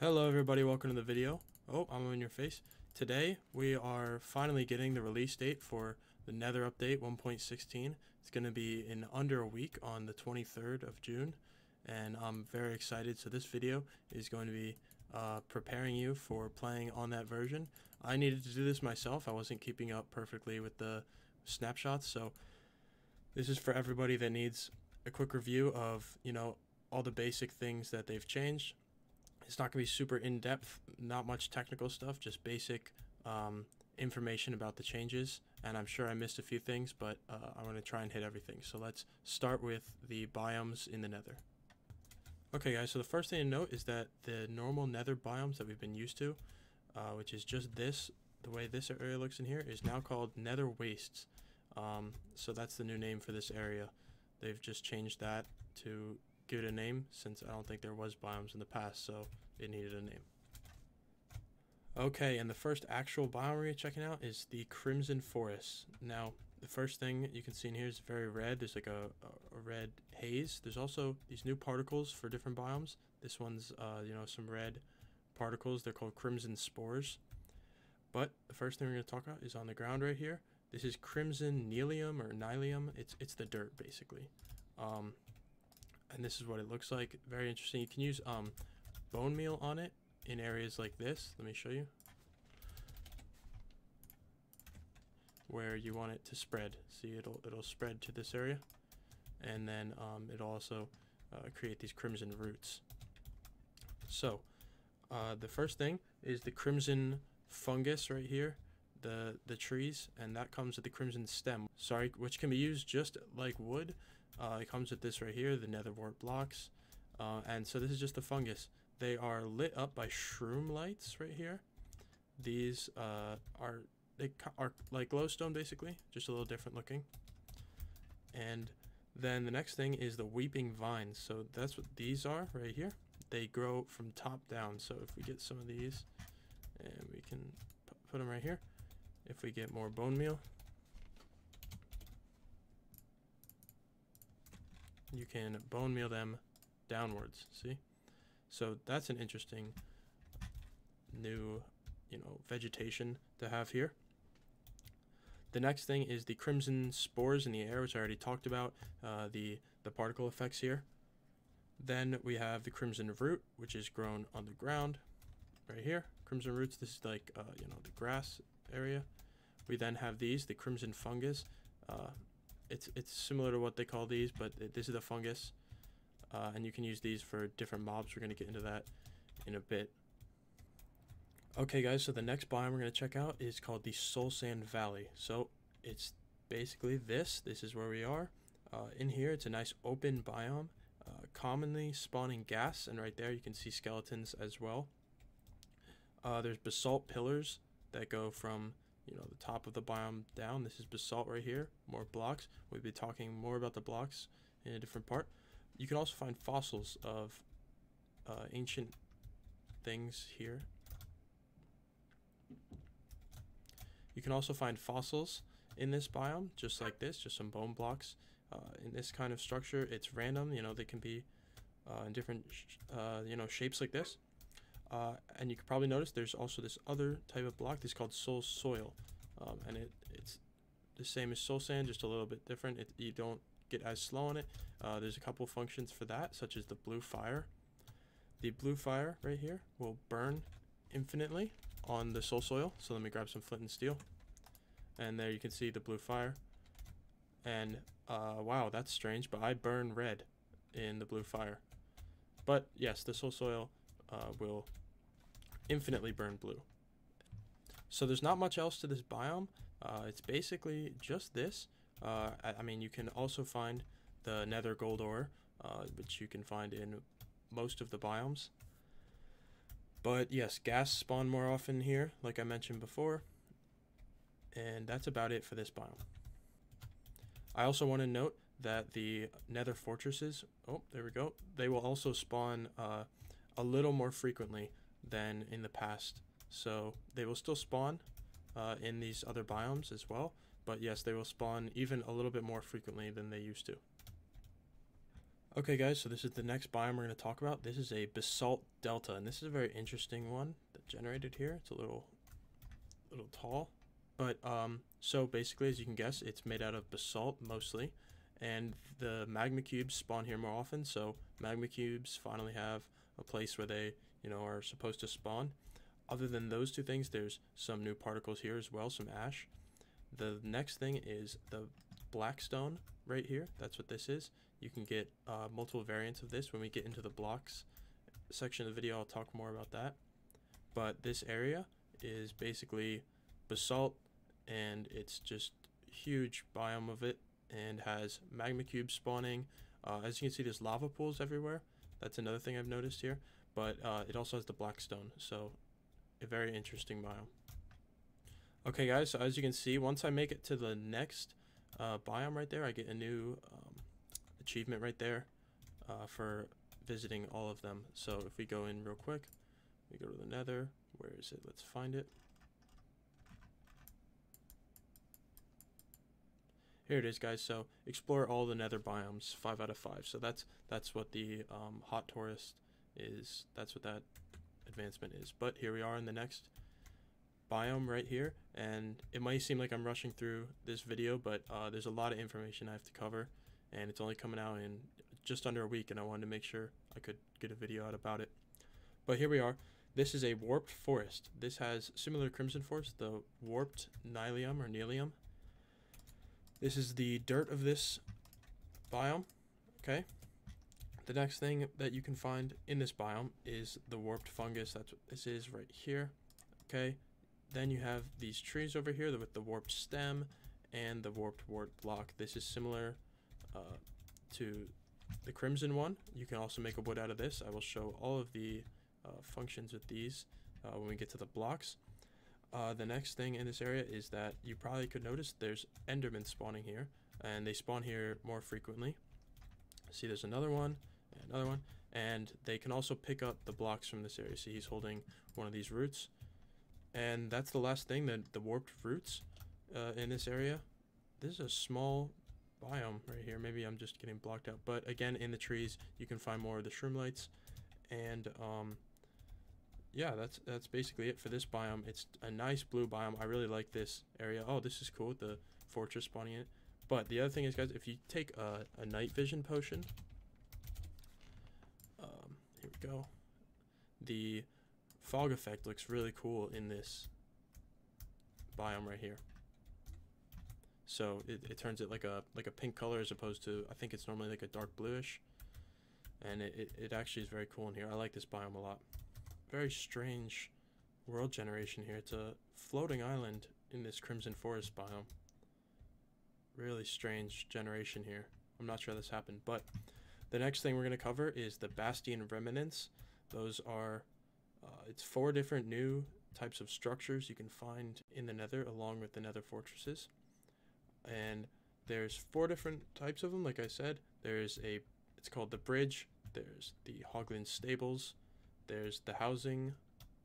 Hello everybody, welcome to the video. Oh, I'm in your face. Today we are finally getting the release date for the Nether update 1.16. It's going to be in under a week on the 23rd of June, and I'm very excited. So this video is going to be preparing you for playing on that version. I needed to do this myself. I wasn't keeping up perfectly with the snapshots, so this is for everybody that needs a quick review of, all the basic things that they've changed. It's not going to be super in-depth, not much technical stuff, just basic information about the changes. And I'm sure I missed a few things, but I'm going to try and hit everything. So let's start with the biomes in the Nether. Okay guys, so the first thing to note is that the normal Nether biomes that we've been used to, which is just this, the way this area looks in here, is now called Nether Wastes. So that's the new name for this area. They've just changed that to give it a name, since I don't think there was biomes in the past, so it needed a name. Okay, and the first actual biome we're checking out is the Crimson Forest. Now, the first thing you can see in here is very red. There's like a red haze. There's also these new particles for different biomes. This one's, some red particles. They're called Crimson Spores. But the first thing we're going to talk about is on the ground right here. This is Crimson Nylium or Nylium. It's the dirt, basically. And this is what it looks like. Very interesting. You can use bone meal on it in areas like this. Let me show you. Where you want it to spread. See, it'll spread to this area, and then it'll also create these crimson roots. So the first thing is the crimson fungus right here, the trees, and that comes with the crimson stem. Sorry, which can be used just like wood. It comes with this right here, the nether wart blocks, and so this is just the fungus. They are lit up by shroom lights right here. These are like glowstone, basically, just a little different looking. And then the next thing is the weeping vines. So that's what these are right here. They grow from top down. So if we get some of these, and we can put them right here. If we get more bone meal, you can bone meal them downwards. See? So that's an interesting new, vegetation to have here. The next thing is the crimson spores in the air, which I already talked about, the particle effects here. Then we have the crimson root, which is grown on the ground right here. Crimson roots, this is like, the grass area. We then have these, the crimson fungus. It's similar to what they call these, but this is the fungus, and you can use these for different mobs. We're going to get into that in a bit. Okay guys, so the next biome we're going to check out is called the Soul Sand Valley. So it's basically this is where we are. In here it's a nice open biome, commonly spawning gas, and right there you can see skeletons as well. There's basalt pillars that go from the top of the biome down. This is basalt right here, more blocks. We'll be talking more about the blocks in a different part. You can also find fossils of ancient things here. You can also find fossils in this biome, just like this, just some bone blocks. In this kind of structure, it's random, they can be in different, shapes like this. And you can probably notice there's also this other type of block. This is called soul soil, and it's the same as soul sand, just a little bit different. You don't get as slow on it. There's a couple functions for that, such as the blue fire. The blue fire right here will burn infinitely on the soul soil. So let me grab some flint and steel, and there you can see the blue fire. And wow, that's strange, but I burn red in the blue fire. But yes, the soul soil will infinitely burn blue. So there's not much else to this biome. It's basically just this. I mean, you can also find the nether gold ore, which you can find in most of the biomes. But yes, gas spawn more often here, like I mentioned before. And that's about it for this biome. I also want to note that the nether fortresses, oh, there we go, they will also spawn a little more frequently than in the past. So they will still spawn in these other biomes as well, but yes, they will spawn even a little bit more frequently than they used to. Okay guys, so this is the next biome we're going to talk about. This is a basalt delta, and this is a very interesting one that generated here. It's a little tall, but so basically, as you can guess, it's made out of basalt mostly, and the magma cubes spawn here more often. So magma cubes finally have a place where they, are supposed to spawn. Other than those two things, there's some new particles here as well, some ash. The next thing is the blackstone right here. That's what this is. You can get multiple variants of this. When we get into the blocks section of the video, I'll talk more about that. But this area is basically basalt, and it's just huge biome of it, and has magma cubes spawning. As you can see, there's lava pools everywhere. That's another thing I've noticed here. But it also has the blackstone, so a very interesting biome. Okay guys, so as you can see, once I make it to the next biome right there, I get a new achievement right there for visiting all of them. So if we go in real quick, we go to the Nether. Where is it? Let's find it. Here it is, guys. So explore all the Nether biomes, 5 out of 5. So that's what the hot tourist is. That's what that advancement is. But here we are in the next biome right here, and it might seem like I'm rushing through this video, but there's a lot of information I have to cover, and it's only coming out in just under a week, and I wanted to make sure I could get a video out about it. But here we are. This is a warped forest. This has similar to Crimson Forest, the warped nylium or nelium. This is the dirt of this biome. Okay. The next thing that you can find in this biome is the warped fungus. That's what this is right here. Okay. Then you have these trees over here with the warped stem and the warped wart block. This is similar to the crimson one. You can also make a wood out of this. I will show all of the functions with these when we get to the blocks. The next thing in this area is that you probably could notice there's endermen spawning here, and they spawn here more frequently. See, there's another one, and they can also pick up the blocks from this area. See, he's holding one of these roots. And that's the last thing, the warped roots in this area. This is a small biome right here. Maybe I'm just getting blocked out. But again, in the trees, you can find more of the shroomlights. And yeah, that's basically it for this biome. It's a nice blue biome. I really like this area. Oh, this is cool, the fortress spawning in it. But the other thing is, guys, if you take a night vision potion, here we go. The fog effect looks really cool in this biome right here. So it turns it like a pink color as opposed to, I think it's normally like a dark bluish. And it actually is very cool in here. I like this biome a lot. Very strange world generation here. It's a floating island in this Crimson Forest biome. Really strange generation here. I'm not sure how this happened, but the next thing we're going to cover is the Bastion remnants. Those are it's 4 different new types of structures you can find in the Nether along with the Nether fortresses. And there's 4 different types of them, like I said. It's called the bridge, there's the Hoglin stables, there's the housing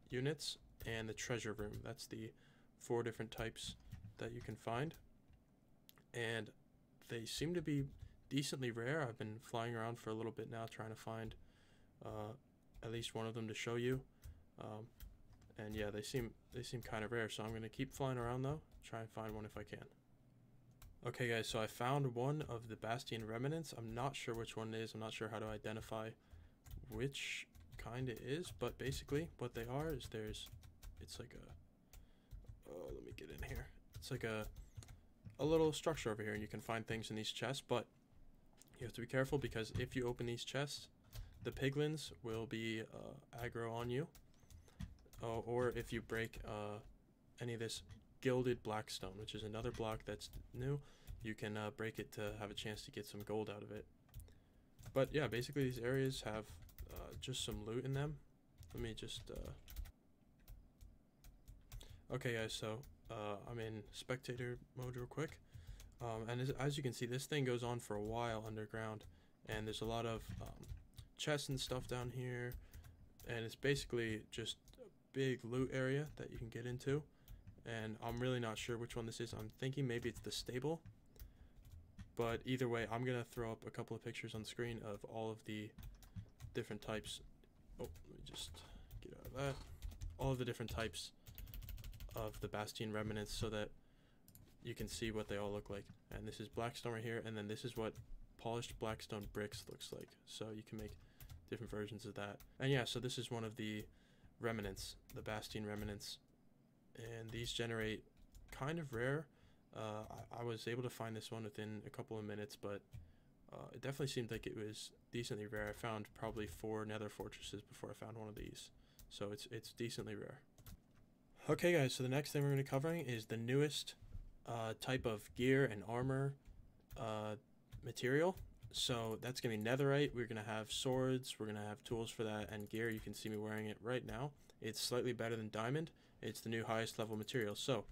units, and the treasure room. That's the 4 different types that you can find. And they seem to be decently rare. I've been flying around for a little bit now trying to find at least one of them to show you. And yeah, they seem kind of rare, so I'm going to keep flying around though, try and find one if I can. Okay guys, so I found one of the Bastion remnants. I'm not sure which one it is. I'm not sure how to identify which kind it is, but basically what they are is it's like a, oh, let me get in here. It's like a little structure over here, and you can find things in these chests, but you have to be careful because if you open these chests, the piglins will be aggro on you. Or if you break any of this gilded blackstone, which is another block that's new, you can break it to have a chance to get some gold out of it. But yeah, basically these areas have just some loot in them. Let me just okay guys, so I'm in spectator mode real quick, and as you can see, this thing goes on for a while underground, and there's a lot of chests and stuff down here, and it's basically just a big loot area that you can get into. And I'm really not sure which one this is. I'm thinking maybe it's the stable, But either way, I'm gonna throw up a couple of pictures on the screen of all of the different types. Oh, let me just get out of that. All of the different types of the Bastion remnants so that you can see what they all look like. And this is blackstone right here, and then this is what polished blackstone bricks looks like. So you can make different versions of that. And yeah, so this is one of the remnants, the Bastion remnants, and these generate kind of rare. I was able to find this one within a couple of minutes, but it definitely seemed like it was decently rare. I found probably 4 nether fortresses before I found one of these, so it's decently rare. Okay guys, so the next thing we're going to be covering is the newest type of gear and armor material. So that's going to be netherite. We're going to have swords, we're going to have tools for that, and gear. You can see me wearing it right now. It's slightly better than diamond. It's the new highest level material. So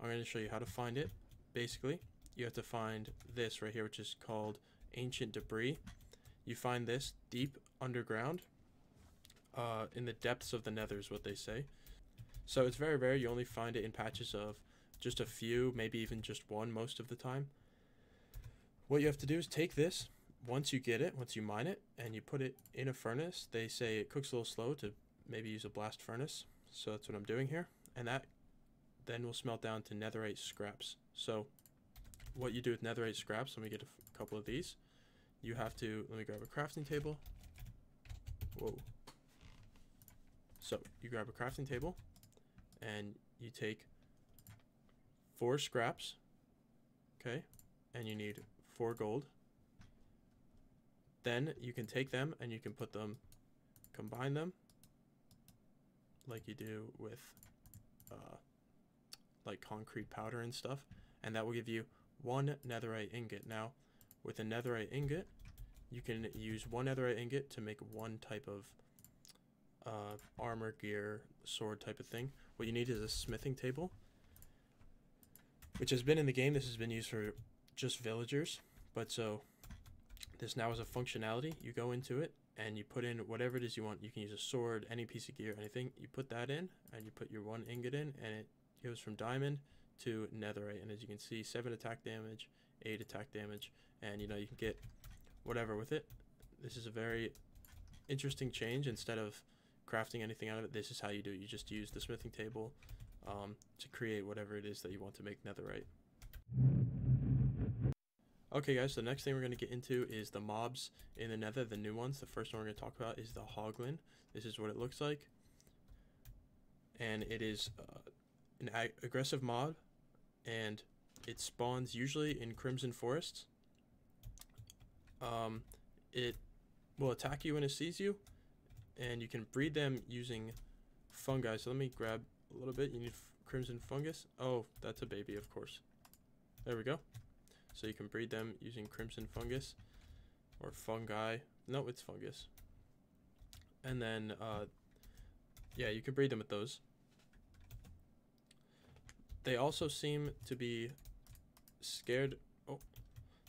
I'm going to show you how to find it. Basically, you have to find this right here, which is called ancient debris. You find this deep underground in the depths of the nether is what they say. So it's very rare. You only find it in patches of just a few, maybe even just one most of the time. What you have to do is take this, once you get it, once you mine it, and you put it in a furnace. They say it cooks a little slow, to maybe use a blast furnace. So that's what I'm doing here. And that then will smelt down to netherite scraps. So what you do with netherite scraps, let me get a couple of these. You have to, let me grab a crafting table. Whoa. So you grab a crafting table and you take 4 scraps, okay, and you need 4 gold. Then you can take them and you can put them, combine them like you do with like concrete powder and stuff, and that will give you 1 netherite ingot. Now with a netherite ingot, you can use 1 netherite ingot to make 1 type of armor, gear, sword type of thing. What you need is a smithing table, which has been in the game. This has been used for just villagers, but so this now is a functionality. You go into it and you put in whatever it is you want. You can use a sword, any piece of gear, anything. You put that in and you put your 1 ingot in, and it goes from diamond to netherite. And as you can see, 7 attack damage, 8 attack damage, and you know, you can get whatever with it. This is a very interesting change. Instead of crafting anything out of it, this is how you do it. You just use the smithing table to create whatever it is that you want to make netherite. Okay guys, so the next thing we're going to get into is the mobs in the nether, the new ones. The first one we're going to talk about is the hoglin. This is what it looks like, and it is an aggressive mob, and it spawns usually in crimson forests. It will attack you when it sees you, and you can breed them using fungi. So let me grab a little bit. You need crimson fungus. Oh, that's a baby, of course. There we go. So you can breed them using crimson fungus or fungi. No, it's fungus. And then, yeah, you can breed them with those. They also seem to be scared. Oh,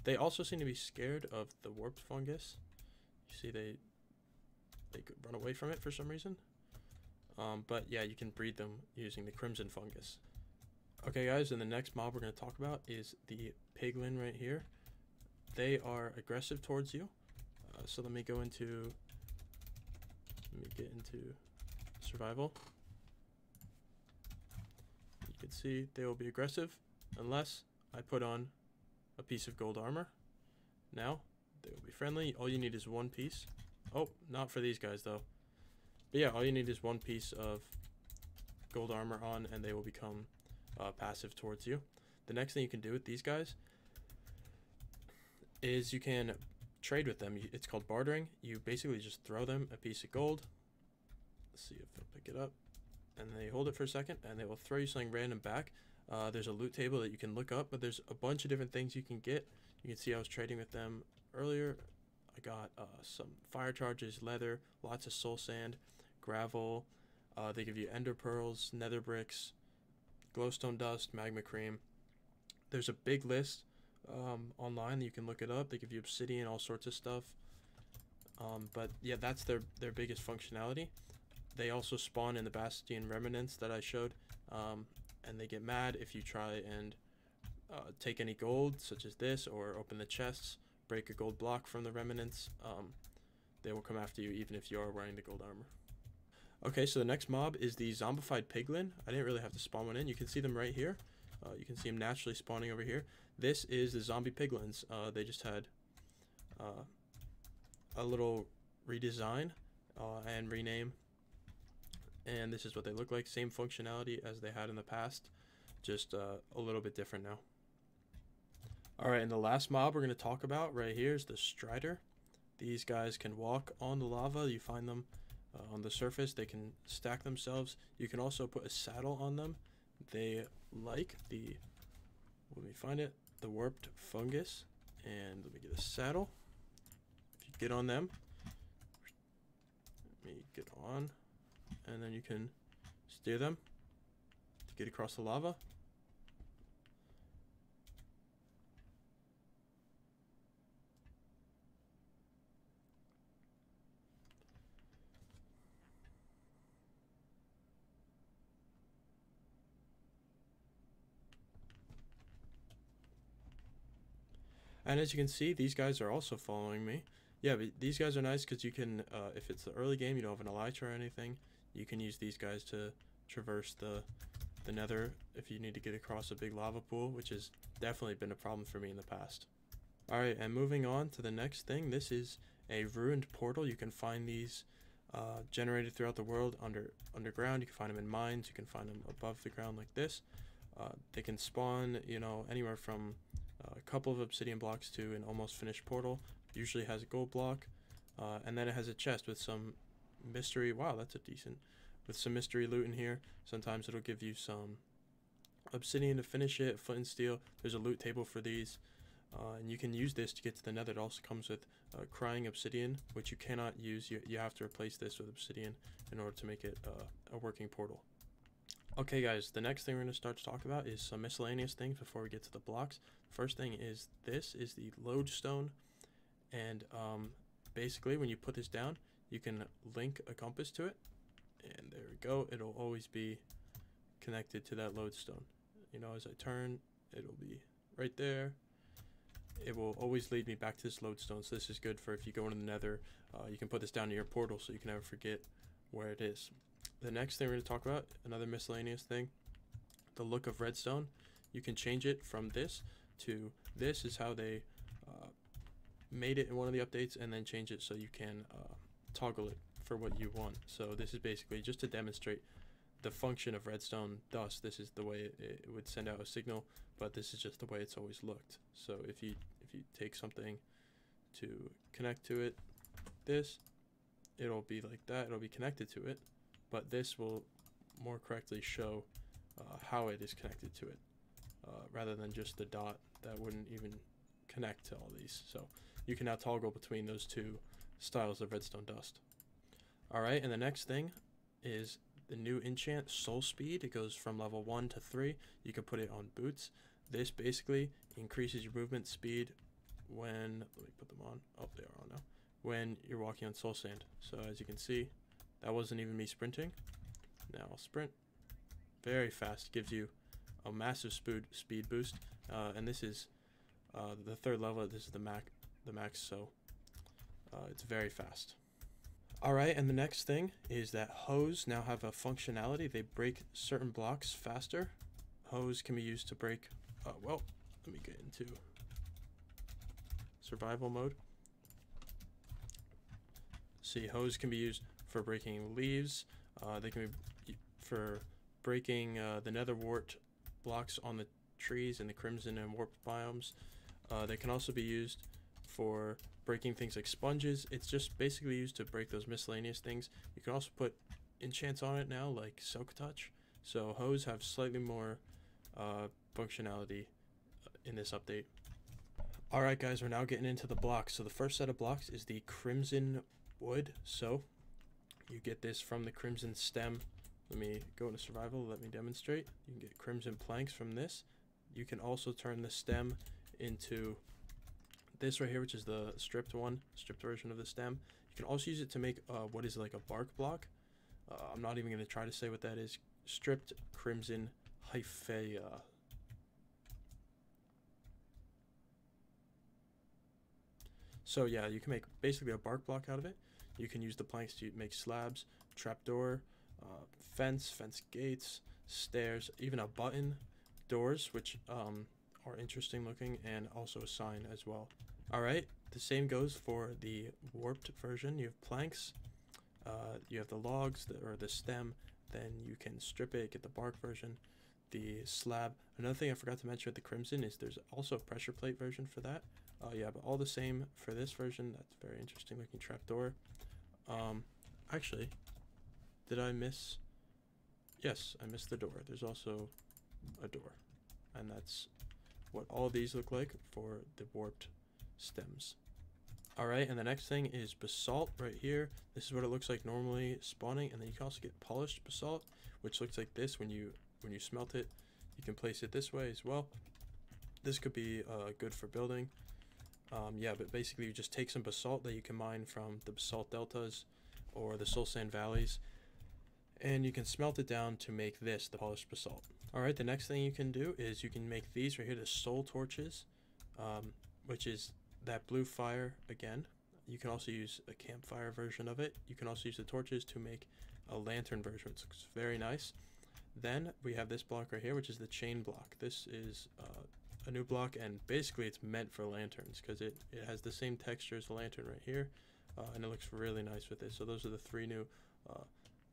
they also seem to be scared of the warped fungus. You see, they could run away from it for some reason. But yeah, you can breed them using the crimson fungus. Okay guys, and the next mob we're going to talk about is the piglin right here. They are aggressive towards you. So let me get into survival. You can see they will be aggressive unless I put on a piece of gold armor. Now they will be friendly. All you need is 1 piece. Oh, not for these guys though. But yeah, all you need is 1 piece of gold armor on, and they will become passive towards you. The next thing you can do with these guys is you can trade with them. It's called bartering. You basically just throw them a piece of gold. Let's see if they'll pick it up. And they hold it for a second, and they will throw you something random back. There's a loot table that you can look up, but there's a bunch of different things you can get. You can see I was trading with them earlier. I got some fire charges, leather, lots of soul sand, gravel. They give you ender pearls, nether bricks, glowstone dust, magma cream. There's a big list online that you can look it up. They give you obsidian, all sorts of stuff. But yeah, that's their biggest functionality. They also spawn in the Bastion remnants that I showed, and they get mad if you try and take any gold, such as this, or open the chests, break a gold block from the remnants, they will come after you even if you are wearing the gold armor. Okay, so the next mob is the zombified piglin. I didn't really have to spawn one in. You can see them right here. You can see them naturally spawning over here. This is the zombie piglins. They just had a little redesign and rename. And this is what they look like. Same functionality as they had in the past, just a little bit different now. Alright, and the last mob we're going to talk about right here is the Strider. These guys can walk on the lava. You find them on the surface. They can stack themselves. You can also put a saddle on them. They like the, let me find it, the warped fungus. And let me get a saddle. If you get on them, let me get on, and then you can steer them to get across the lava. And as you can see, these guys are also following me. Yeah, but these guys are nice because you can, if it's the early game, you don't have an elytra or anything, you can use these guys to traverse the nether if you need to get across a big lava pool, which has definitely been a problem for me in the past. Alright, and moving on to the next thing, this is a ruined portal. You can find these generated throughout the world underground. You can find them in mines, you can find them above the ground like this. They can spawn, you know, anywhere from a couple of obsidian blocks to an almost finished portal. Usually has a gold block, and then it has a chest with some mystery. Wow, that's a decent, with some mystery loot in here. Sometimes it'll give you some obsidian to finish it, flint and steel. There's a loot table for these, and you can use this to get to the nether. It also comes with crying obsidian, which you cannot use. You have to replace this with obsidian in order to make it a working portal. Okay guys, the next thing we're going to start to talk about is some miscellaneous things before we get to the blocks. First thing is, this is the lodestone, and basically when you put this down, you can link a compass to it, and there we go. It'll always be connected to that lodestone. You know, as I turn, it'll be right there. It will always lead me back to this lodestone, so this is good for if you go into the nether. You can put this down to your portal so you can never forget where it is. The next thing we're going to talk about, another miscellaneous thing, the look of redstone. You can change it from this to this. Is how they made it in one of the updates, and then change it so you can toggle it for what you want. So this is basically just to demonstrate the function of redstone dust. This is the way it would send out a signal, but this is just the way it's always looked. So if you take something to connect to it, it'll be like that. It'll be connected to it, but this will more correctly show how it is connected to it, rather than just the dot that wouldn't even connect to all these. So you can now toggle between those two styles of redstone dust. Alright, and the next thing is the new enchant, Soul Speed. It goes from level 1 to 3. You can put it on boots. This basically increases your movement speed when, let me put them on, oh they are on now, when you're walking on soul sand. So as you can see, that wasn't even me sprinting. Now I'll sprint very fast. Gives you a massive speed boost, and this is the third level. This is the max, so it's very fast. Alright, and the next thing is that hose now have a functionality. They break certain blocks faster. Hose can be used to break, well, let me get into survival mode. See, hose can be used for breaking leaves. They can be for breaking the nether wart blocks on the trees in the crimson and warped biomes. They can also be used for breaking things like sponges. It's just basically used to break those miscellaneous things. You can also put enchants on it now, like Silk Touch. So hose have slightly more functionality in this update. Alright guys, we're now getting into the blocks. So the first set of blocks is the crimson wood. So you get this from the crimson stem. Let me go into survival, let me demonstrate. You can get crimson planks from this. You can also turn the stem into this right here, which is the stripped version of the stem. You can also use it to make what is like a bark block. I'm not even going to try to say what that is. Stripped crimson hyphaea. So yeah, you can make basically a bark block out of it. You can use the planks to make slabs, trapdoor, fence gates, stairs, even a button, doors, which are interesting looking, and also a sign as well. Alright, the same goes for the warped version. You have planks, you have the logs, or the stem, then you can strip it, get the bark version, the slab. Another thing I forgot to mention with the crimson is there's also a pressure plate version for that. Yeah, but all the same for this version. That's very interesting looking trapdoor. Actually, did I miss? Yes, I missed the door. There's also a door, and that's what all these look like for the warped stems. Alright, and the next thing is basalt right here. This is what it looks like normally spawning, and then you can also get polished basalt, which looks like this when you smelt it. You can place it this way as well. This could be good for building. Yeah, but basically you just take some basalt that you can mine from the basalt deltas or the soul sand valleys, and you can smelt it down to make this, the polished basalt. Alright, the next thing you can do is you can make these right here, the soul torches, which is that blue fire again. You can also use a campfire version of it. You can also use the torches to make a lantern version, which looks very nice. Then we have this block right here, which is the chain block. This is a new block, and basically it's meant for lanterns because it has the same texture as the lantern right here, and it looks really nice with it. So those are the three new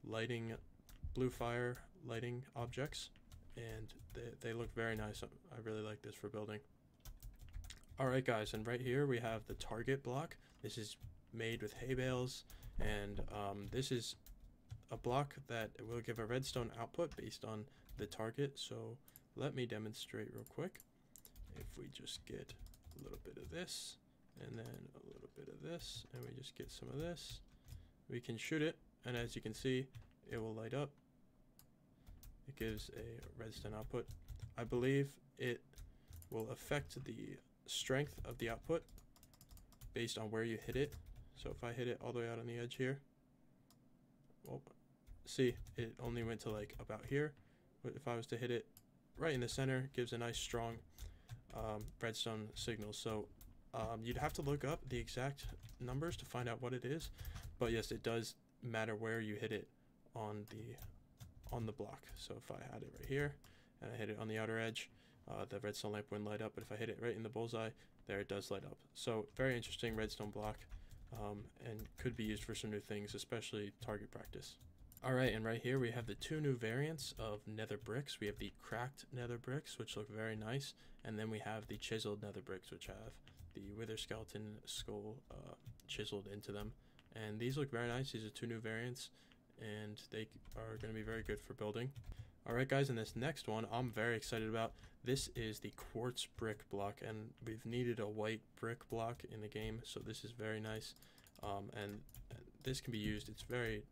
lighting, blue fire lighting objects, and they look very nice. I really like this for building. Alright guys, and right here we have the target block. This is made with hay bales, and this is a block that will give a redstone output based on the target. So let me demonstrate real quick. If we just get a little bit of this, and then a little bit of this, and we just get some of this, we can shoot it, and as you can see, it will light up. It gives a redstone output. I believe it will affect the strength of the output based on where you hit it. So if I hit it all the way out on the edge here, well, see, it only went to like about here, but if I was to hit it right in the center, it gives a nice strong redstone signal. So you'd have to look up the exact numbers to find out what it is, but yes, it does matter where you hit it on the block. So if I had it right here and I hit it on the outer edge, the redstone lamp wouldn't light up, but if I hit it right in the bullseye, there it does light up. So very interesting redstone block, and could be used for some new things, especially target practice. Alright, and right here we have the two new variants of nether bricks. We have the cracked nether bricks, which look very nice, and then we have the chiseled nether bricks, which have the wither skeleton skull chiseled into them. And these look very nice. These are two new variants, and they are going to be very good for building. Alright guys, and this next one I'm very excited about. This is the quartz brick block, and we've needed a white brick block in the game, so this is very nice. And this can be used. It's very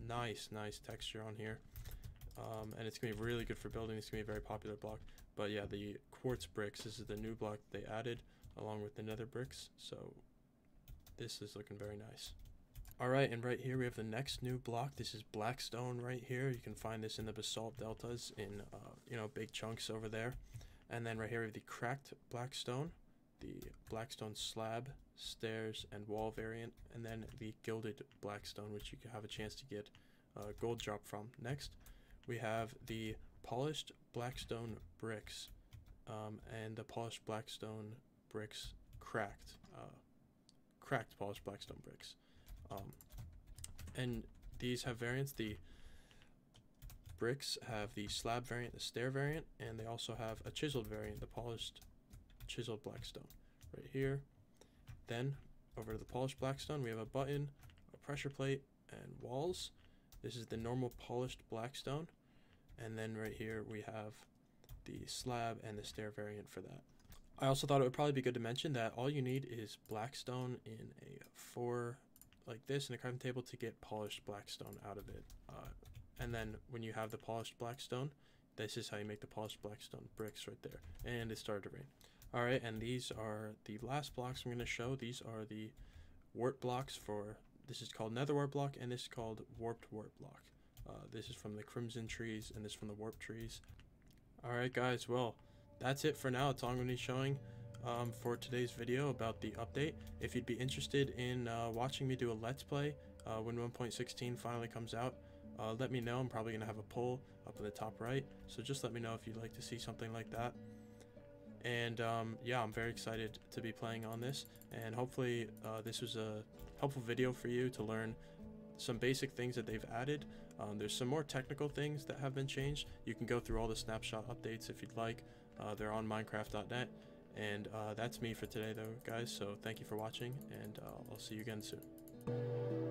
nice texture on here, and it's going to be really good for building. It's going to be a very popular block. But yeah, the quartz bricks, this is the new block they added along with the nether bricks, so this is looking very nice. Alright, and right here we have the next new block. This is blackstone right here. You can find this in the basalt deltas in big chunks over there. And then right here we have the cracked blackstone, the blackstone slab, stairs, and wall variant, and then the gilded blackstone, which you can have a chance to get a gold drop from. Next we have the polished blackstone bricks, and the polished blackstone bricks cracked polished blackstone bricks. And these have variants. The bricks have the slab variant, the stair variant, and they also have a chiseled variant, the polished chiseled blackstone right here. Then over to the polished blackstone, we have a button, a pressure plate, and walls. This is the normal polished blackstone, and then right here we have the slab and the stair variant for that. I also thought it would probably be good to mention that all you need is blackstone in a 4 like this in a crafting table to get polished blackstone out of it. And then when you have the polished blackstone, this is how you make the polished blackstone bricks right there. And it started to rain. Alright, and these are the last blocks I'm going to show. These are the warp blocks for, this is called nether warp block, and this is called warped warp block. This is from the crimson trees, and this is from the warp trees. Alright guys, well, that's it for now. It's all I'm going to be showing. for today's video about the update. If you'd be interested in watching me do a Let's Play when 1.16 finally comes out, let me know. I'm probably going to have a poll up in the top right, so just let me know if you'd like to see something like that. And yeah, I'm very excited to be playing on this, and hopefully this was a helpful video for you to learn some basic things that they've added. There's some more technical things that have been changed. You can go through all the snapshot updates if you'd like. They're on minecraft.net. And that's me for today though, guys, so thank you for watching, and I'll see you again soon.